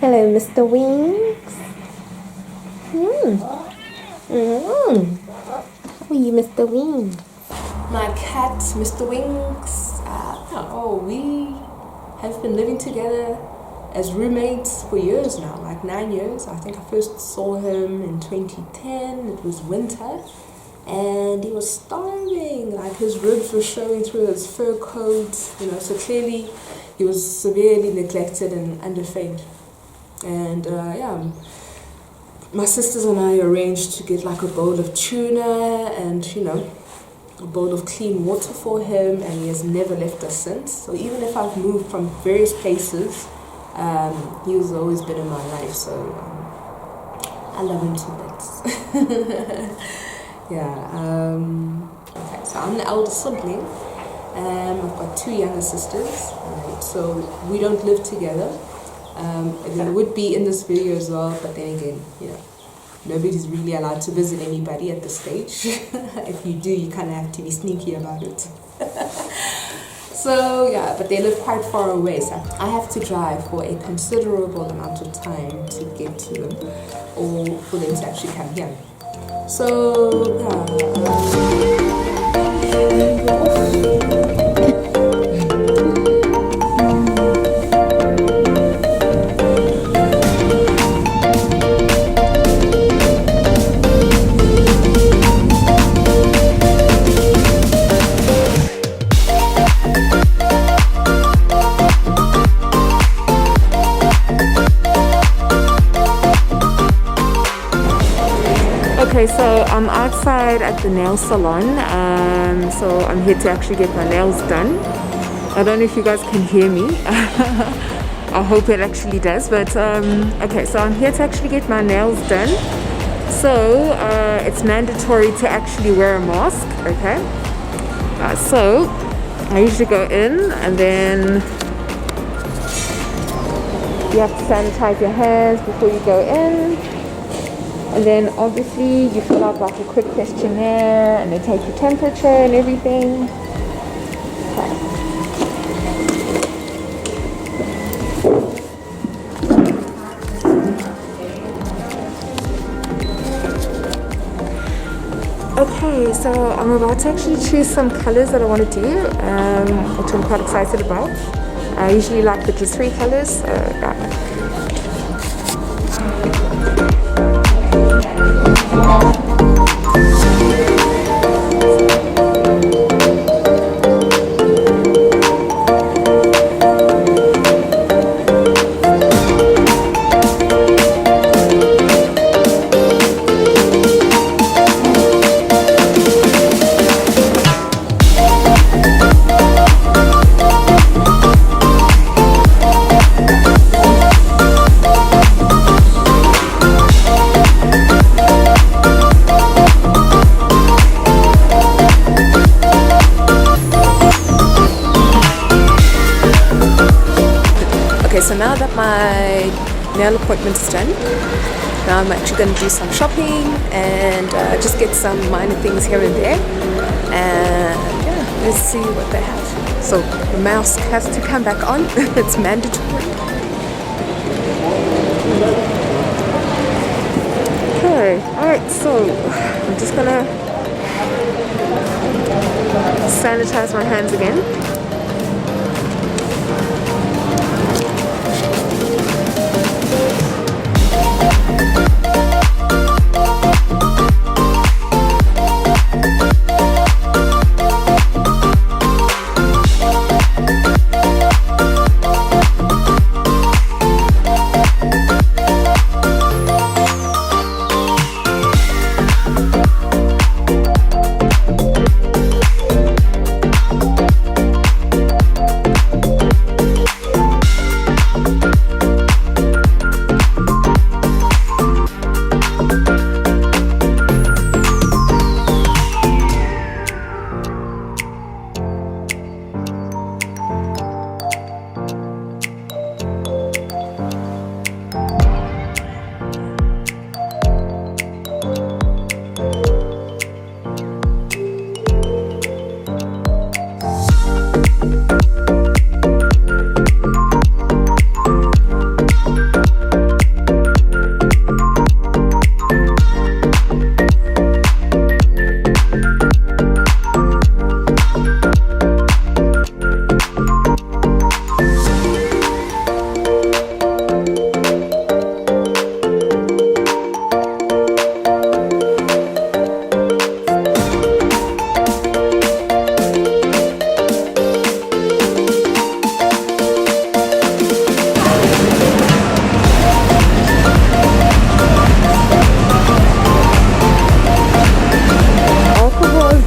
Hello, Mr. Wings. How are you, Mr. Wings? My cat, Mr. Wings. We have been living together as roommates for years now, like 9 years. I think I first saw him in 2010. It was winter, and he was starving. Like his ribs were showing through his fur coat, so clearly he was severely neglected and underfed. And my sisters and I arranged to get like a bowl of tuna and a bowl of clean water for him, and he has never left us since. So even if I've moved from various places, he has always been in my life. So I love him to bits. Okay, so I'm the eldest sibling. I've got 2 younger sisters, right? So we don't live together. They would be in this video as well, but then again, nobody's really allowed to visit anybody at this stage. If you do, you kind of have to be sneaky about it. But they live quite far away, so I have to drive for a considerable amount of time to get to them, or for them to actually come here. Okay, so I'm outside at the nail salon, so I'm here to actually get my nails done. I don't know if you guys can hear me. I hope it actually does, but okay, so I'm here to actually get my nails done. So it's mandatory to actually wear a mask, okay? So I usually go in, and then you have to sanitize your hands before you go in. And then obviously you fill out like a quick questionnaire, and they take your temperature and everything. Okay, so I'm about to actually choose some colors that I want to do, which I'm quite excited about. I usually like the just 3 colors. So now that my nail appointment is done, now I'm actually going to do some shopping and just get some minor things here and there, and let's see what they have. So the mask has to come back on. It's mandatory. Okay, alright, so I'm just gonna sanitize my hands again.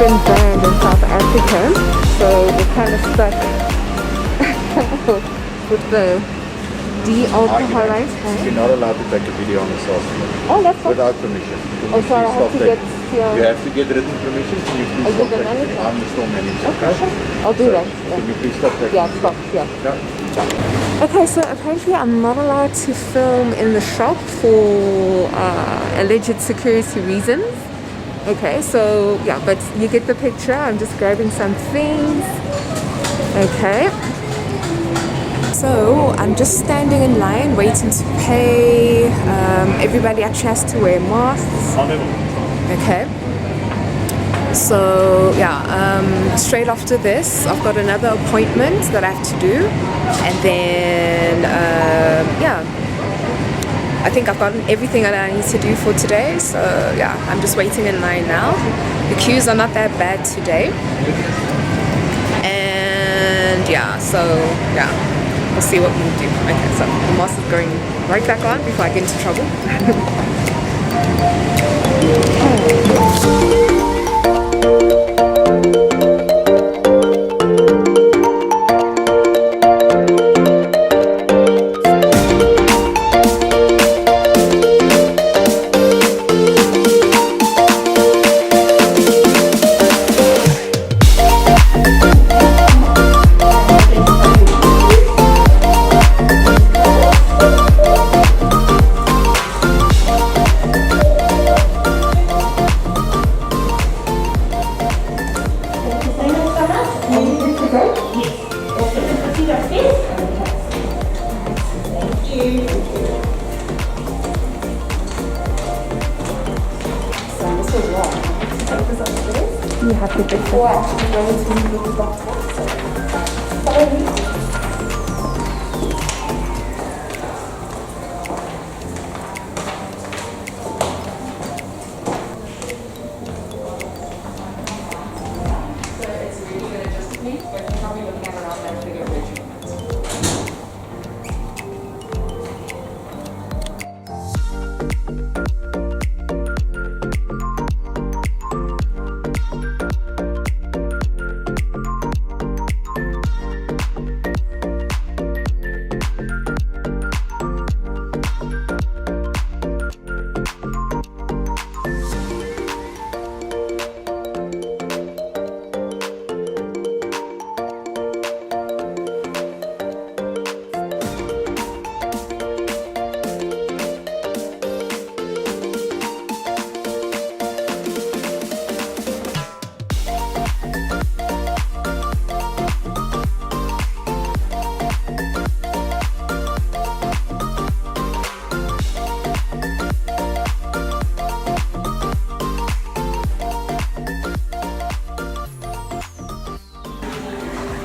been banned in South Africa, so we're kind of stuck with the de-alcoholized hand. You're not allowed to take a video on the sauce Oh, that's fine. without permission. Oh, sorry, I have to get here. You have to get written permission. Can you please stop the taking? manager? I'm the store manager. Okay, sure. I'll do that. Can you please stop taking? Yeah, stop. Yeah. Okay, so apparently I'm not allowed to film in the shop for alleged security reasons. Okay, so yeah, but you get the picture. I'm just grabbing some things. Okay. So I'm just standing in line waiting to pay. Everybody actually has to wear masks. Okay. So yeah, straight after this, I've got another appointment that I have to do, and then yeah, I think I've gotten everything that I need to do for today. So yeah, I'm just waiting in line now. The queues are not that bad today, and yeah, so yeah, we'll see what we'll do. Okay, so the mask is going right back on before I get into trouble. You have to fix it. Or actually go to the doctor. Follow me. So it's really good adjustment, but you're probably looking at around that figure measurement.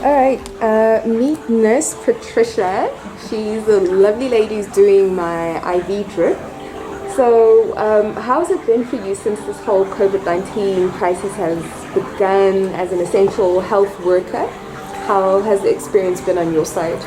Alright, meet Nurse Patricia. She's a lovely lady who's doing my IV drip. So, how's it been for you since this whole COVID-19 crisis has begun as an essential health worker? How has the experience been on your side?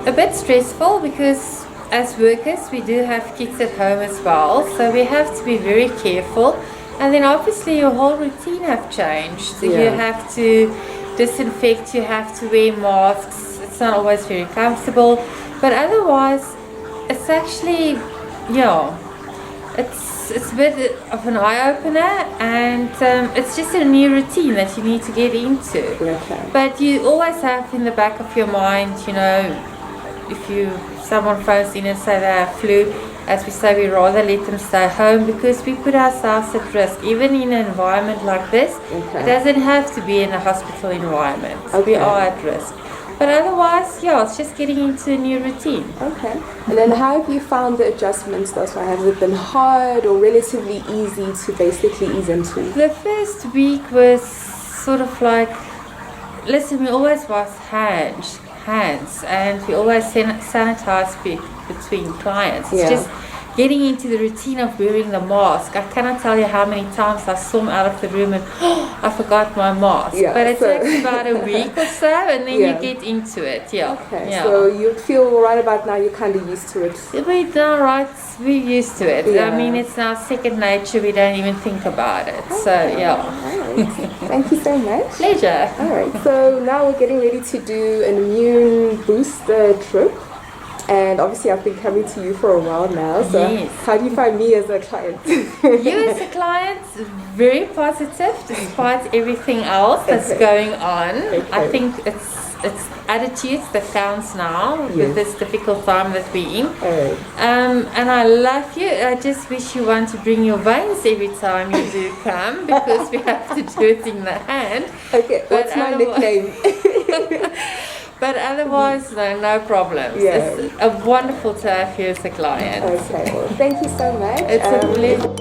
A bit stressful because as workers we do have kids at home as well, so we have to be very careful. And then obviously your whole routine have changed. So you have to disinfect, you have to wear masks. It's not always very comfortable, but otherwise it's actually, it's a bit of an eye-opener, and it's just a new routine that you need to get into. Okay. But you always have in the back of your mind, if someone phones in and say they have flu, as we say, we rather let them stay home because we put ourselves at risk. Even in an environment like this, it doesn't have to be in a hospital environment. We are at risk. But otherwise, it's just getting into a new routine. Okay. And then how have you found the adjustments thus far? Has it been hard or relatively easy to basically ease into? The first week was sort of like, listen, we always wash hands, and we always sanitize between clients. It's just getting into the routine of wearing the mask. I cannot tell you how many times I storm out of the room and I forgot my mask. Yeah, but it so takes about a week or so, and then Yeah. you get into it. Yeah. Okay, Yeah. so you feel right about now you're kind of used to it. We're now right. We're used to it. Yeah. I mean, it's now second nature. We don't even think about it. So yeah. Alright. Thank you so much. Pleasure. Alright, so now we're getting ready to do an immune booster trip. And obviously I've been coming to you for a while now. So Yes. how do you find me as a client? You as a client, very positive despite everything else that's Okay. going on. I Okay. think it's attitudes that counts now Yes. with this difficult time that we're in. Alright. And I love you. I just wish you want to bring your veins every time you do come, because we have to do it in the hand. Okay, what's my nickname? But otherwise, no problems. Yeah. It's wonderful to have you as a client. Okay, well, thank you so much. It's a pleasure.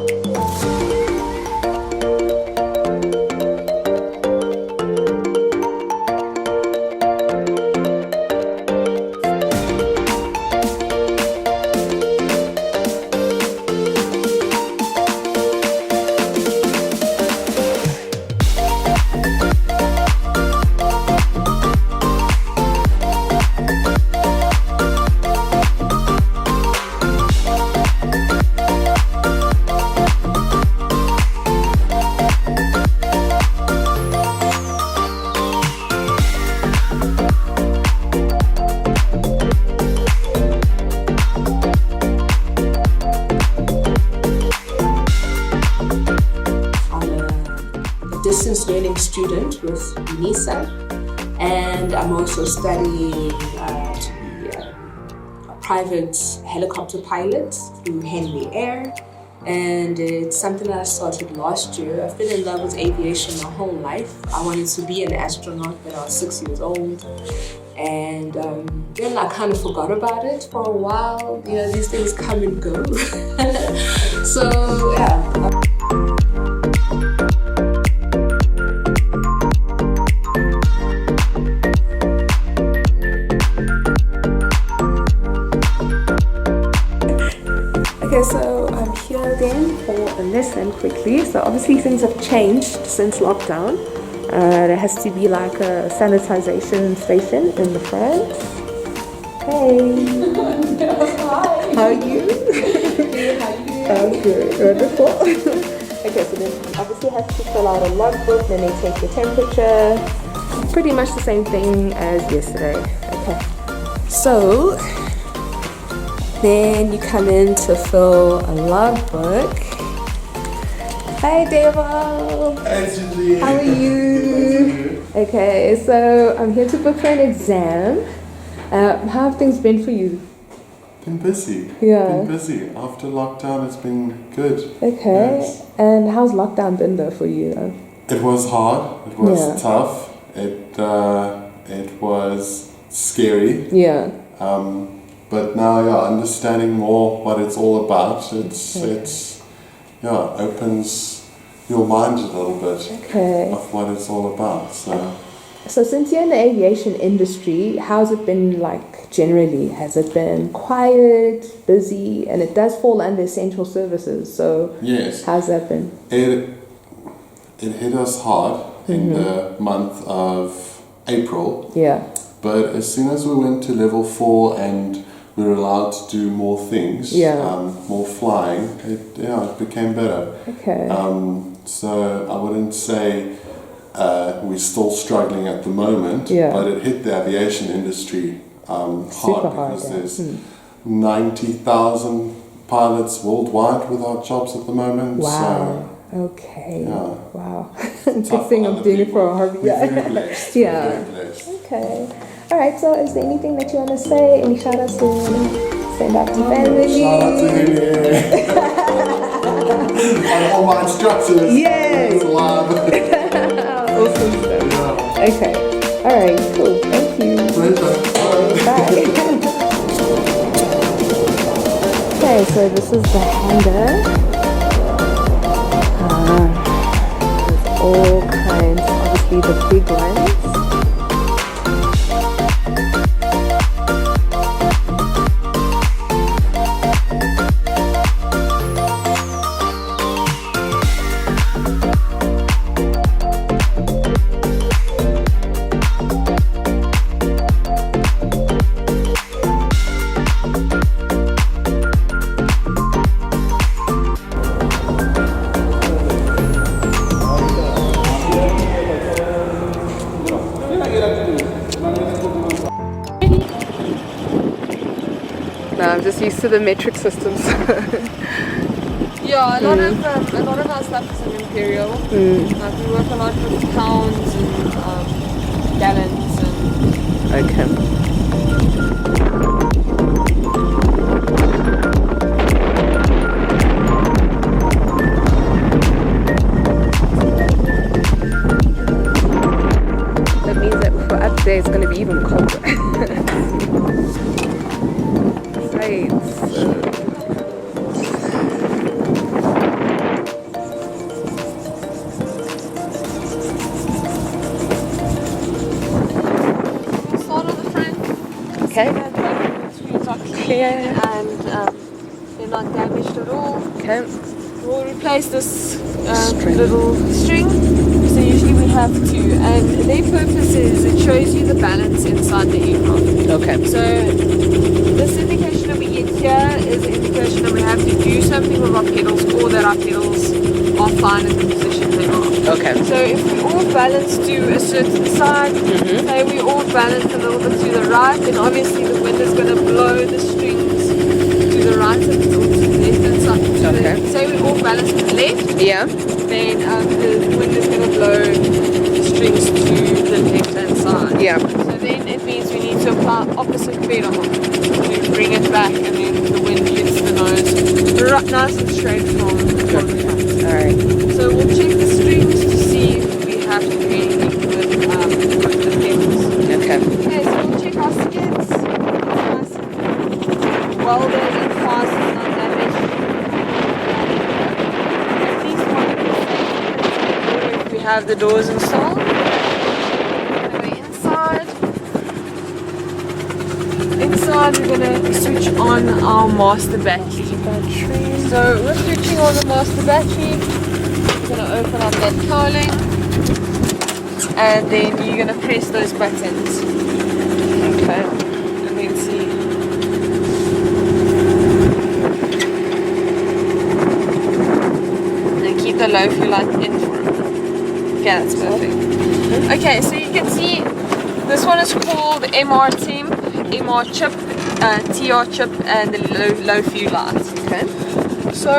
Distance learning student with UNISA, and I'm also studying to be a private helicopter pilot through Henry Air, and it's something that I started last year. I've been in love with aviation my whole life. I wanted to be an astronaut when I was 6 years old, and then I kind of forgot about it for a while. You know, these things come and go. So yeah. Okay, so I'm here again for a lesson quickly. So obviously things have changed since lockdown. There has to be like a sanitization station in the front. Hey. Hi. How are you? Good, how are you? I'm good. Wonderful. Okay, so then you obviously have to fill out a logbook, then they take your temperature. Pretty much the same thing as yesterday. Okay. So then you come in to fill a logbook. Hi, Deva. Hi, Julie. How are you? Okay, so I'm here to book for an exam. How have things been for you? Been busy. Yeah. Been busy. After lockdown, it's been good. Okay. Yes. And how's lockdown been though for you? It was hard. It was Yeah. tough. It was scary. Yeah. But now, understanding more what it's all about, it's opens your mind a little bit Okay. of what it's all about. So since you're in the aviation industry, how's it been like generally? Has it been quiet, busy? And it does fall under essential services. So yes, how's that been? it hit us hard in the month of April. Yeah. But as soon as we went to level 4 and we were allowed to do more things, more flying, it became better. Okay. So I wouldn't say we're still struggling at the moment, Yeah. but it hit the aviation industry Super hard hard, because yeah. there's 90,000 pilots worldwide without jobs at the moment. Wow. Okay. Yeah. Wow. So Good tough thing for I'm other doing it for a people. hobby. We're Yeah. very blessed. Yeah. We're very blessed. Okay. All right. So, is there anything that you want to say? Any shout outs you want to send out to family? Shout out to him, and all my instructors. Yay! It's live. Awesome stuff. Yeah. Okay. All right. Cool. Thank you. Pleasure. Bye. Okay. So this is the hanger. There's all kinds. Obviously the big ones. just used to the metric systems. Yeah, a lot of our stuff is in imperial. Like we work a lot with pounds and gallons and. Okay. That means that for up there it's going to be even colder. Sides. Okay. Clear. And they're not damaged at all. Okay. We'll replace this little string. So usually we have to, and their purpose is it shows you the balance inside the aircraft. Okay. So this indication that we get here is an indication that we have to do something with our pedals, or that our pedals are fine in the position they are. Okay. So if we all balance to a certain side, say we all balance a little bit to the right, then obviously the wind is going to blow the strings to the right and to the left hand side. Okay. Say we all balance to the left, Yeah. then the wind is going to blow the strings to the left hand side. Yeah. So then it means we need to apply opposite pedal to bring it back, and then the wind hits the nose right nice and straight from the front. Alright. So we'll check the strings to see if we have to do anything with the pedals. Okay. Okay, so we'll check our skids. Nice and welded and fast and not damaged. At least one if we have the doors installed. Anyway, inside we're going to switch on our master battery. So we're switching on the master battery. We're going to open up that cowling, and then you're going to press those buttons. Okay, and then see. And keep the low fuel light in for it. Okay, that's perfect. Okay, so you can see this one is called MR Temp, MR Chip, TR Chip, and the low fuel light. Okay. So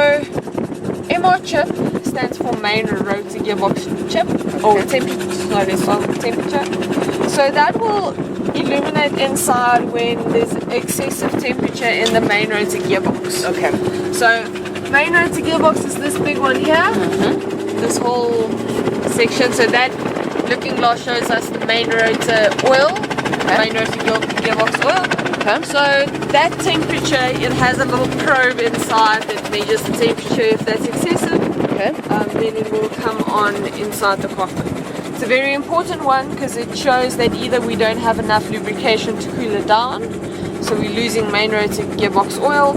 MR Chip stands for main rotor gearbox chip, or temperature. So that will illuminate inside when there's excessive temperature in the main rotor gearbox. Okay. So main rotor gearbox is this big one here, this whole section. So that looking glass shows us the main rotor oil, main rotor gearbox oil. Okay. So that temperature, it has a little probe inside that measures the temperature. If that's excessive, then it will come on inside the cockpit. It's a very important one because it shows that either we don't have enough lubrication to cool it down, so we're losing main rotor gearbox oil,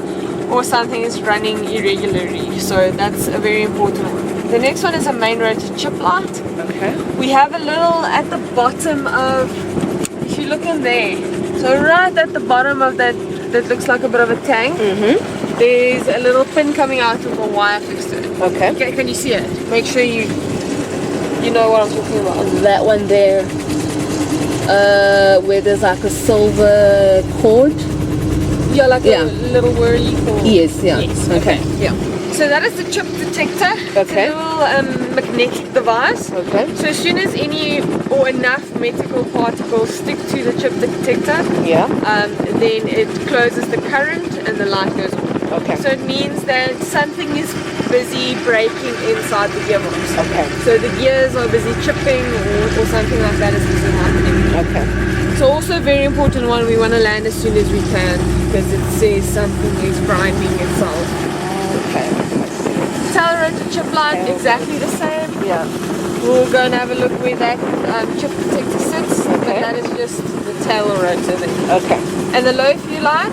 or something is running irregularly. So that's a very important one. The next one is a main rotor chip light. Okay. We have a little at the bottom of, if you look in there, so right at the bottom of that looks like a bit of a tank, there's a little pin coming out with a wire fixed to it. Okay. Can you see it? Make sure you know what I'm talking about. That one there, where there's like a silver cord. Yeah, like a little whirly cord. Yes, yeah. Yes. Okay. Yeah. So that is the chip detector. Okay. It's a little magnetic device. Okay. So as soon as any or enough metal particles stick to the chip detector, then it closes the current and the light goes on. Okay. So it means that something is busy breaking inside the gearbox. Okay. So the gears are busy chipping, or something like that is busy happening. Okay. So also a very important one, we want to land as soon as we can because it says something is priming itself. Okay. Tail rotor chip light, exactly the same. Yeah. We'll go and have a look where that chip detector sits, but that is just the tail rotor there. Okay. And the low fuel light,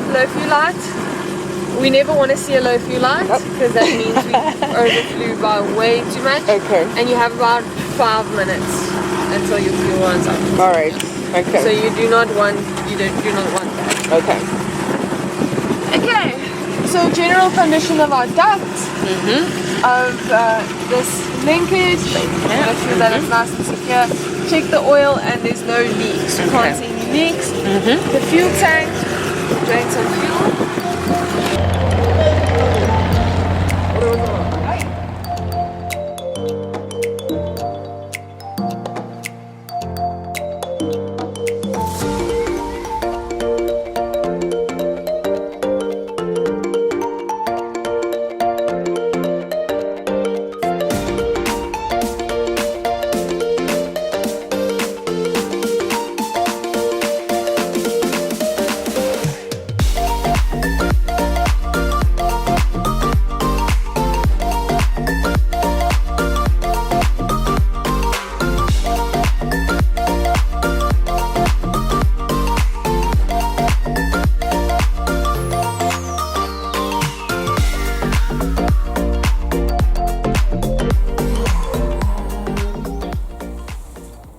we never want to see a low fuel light because that means we overflew by way too much. Okay. And you have about 5 minutes until your fuel runs out. All right. Okay. So you do not want that. Okay. Okay. So general condition of our duct, of this linkage, make sure that it's nice and secure. Check the oil and there's no leaks. You can't see any leaks. The fuel tank, drain some fuel.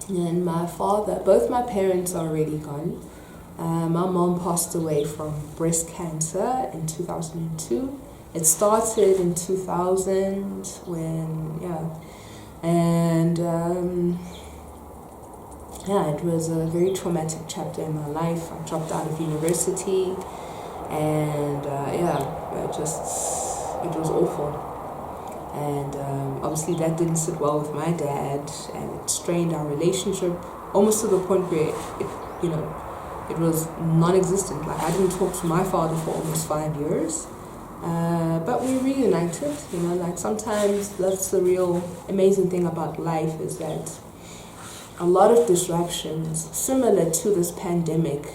And my father, both my parents are already gone. My mom passed away from breast cancer in 2002. It started in 2000 when, and it was a very traumatic chapter in my life. I dropped out of university, and it was awful. And obviously that didn't sit well with my dad, and it strained our relationship almost to the point where it was non-existent. Like, I didn't talk to my father for almost 5 years, but we reunited. Like, sometimes that's the real amazing thing about life, is that a lot of disruptions similar to this pandemic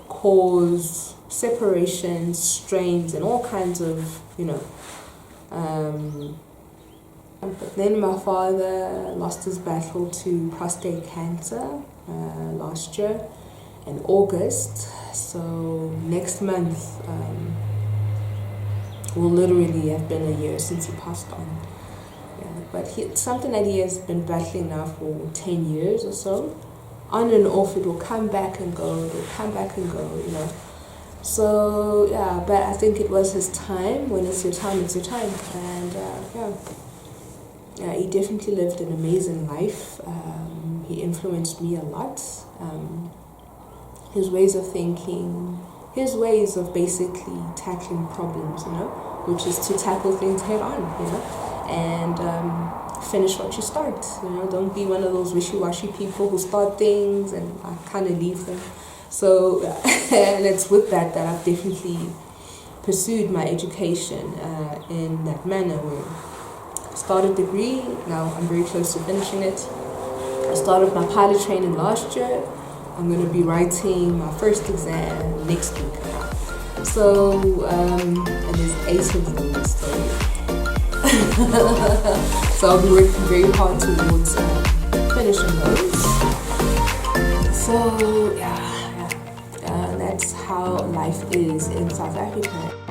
cause separations, strains, and all kinds of but then my father lost his battle to prostate cancer last year in August. So next month will literally have been a year since he passed on. But it's something that he has been battling now for 10 years or so. On and off, it will come back and go, So, but I think it was his time. When it's your time, it's your time. And, he definitely lived an amazing life. He influenced me a lot. His ways of thinking, his ways of basically tackling problems, which is to tackle things head on, and finish what you start. Don't be one of those wishy-washy people who start things and kind of leave them. So, and it's with that I've definitely pursued my education in that manner, where I started a degree. Now I'm very close to finishing it. I started my pilot training last year. I'm going to be writing my first exam next week. So, and there's 8 of them, so I'll be working very hard towards finishing those. So, that's how life is in South Africa.